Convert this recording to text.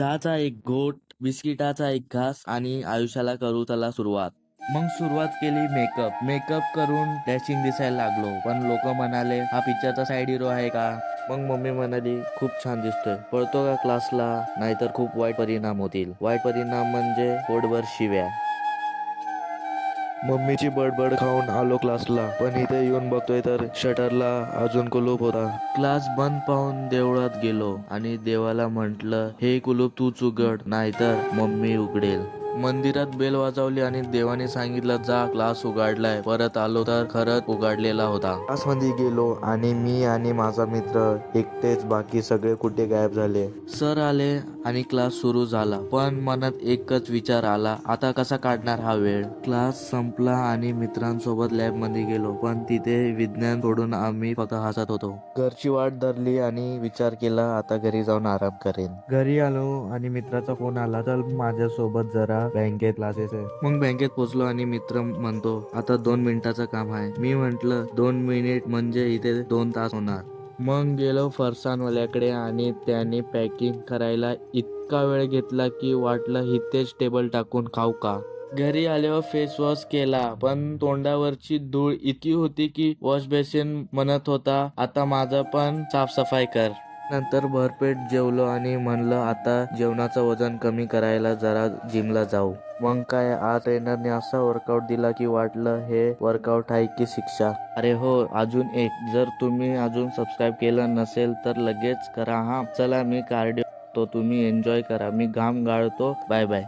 चहाचा एक घोट, बिस्किटाचा एक घास आणि आयुष्याला करू त्याला सुरुवात. मग सुरुवात केली मेकअप करून डॅशिंग दिसायला लागलो. पण लोक म्हणाले हा पिक्चरचा साइड हिरो आहे का? मग मम्मी म्हणाली खूप छान दिसतोय, पळतो का क्लासला, नाहीतर खूप वाईट परिणाम होतील. वाईट परिणाम म्हणजे पोटभर शिव्या. मम्मीची बडबड खाऊन आलो क्लासला, पण इथे येऊन बघतोय तर शटरला अजून कुलूप होता. क्लास बंद पाहून देवळात गेलो आणि देवाला म्हटलं हे कुलूप तूच उघड, नाहीतर मम्मी उघडेल. मंदिरात बेल वाजवली आणि देवाने सांगितलं जा, क्लास उघडलाय. परत आलो तर खरंच उघडलेला होता. क्लासमध्ये गेलो आणि मी आणि माझा मित्र एकटेच, बाकी सगळे कुठे गायब झाले. सर आले आणि क्लास सुरू झाला, पण मनात एकच विचार आला, आता कसा काढणार हा वेळ. क्लास संपला आणि मित्रांसोबत लॅब मध्ये गेलो, पण तिथे विज्ञान सोडून आम्ही फक्त हसत होतो. घरची वाट धरली आणि विचार केला आता घरी जाऊन आराम करेन. घरी आलो आणि मित्राचा फोन आला, चल माझ्यासोबत जरा बँकेत क्लासेस आहे. मग बँकेत पोहोचलो आणि मित्र म्हणतो आता 2 मिनिटाचं काम आहे. मी म्हंटल 2 मिनिट म्हणजे इथे 2 तास होणार. मग गेलो फरसाणवाल्याकडे आणि त्याने पॅकिंग करायला इतका वेळ घेतला की वाटलं इथेच टेबल टाकून खाऊ का. घरी आल्यावर फेस वॉश केला, पण तोंडावरची धूळ इतकी होती की वॉश बेसिन म्हणत होता आता माझं पण साफसफाई कर. नंतर भरपेट जेवलो आणि म्हणलं आता जेवणाचं वजन कमी करायला जरा जिमला जाऊ. मग काय, आज ट्रेनरने असा वर्कआउट दिला की वाटलं हे वर्कआउट आहे की शिक्षा. अरे हो, अजून एक, जर तुम्ही अजून सबस्क्राईब केलं नसेल तर लगेच करा हा. चला मी कार्डिओ, तो तुम्ही एन्जॉय करा, मी घाम गाळतो. Bye bye.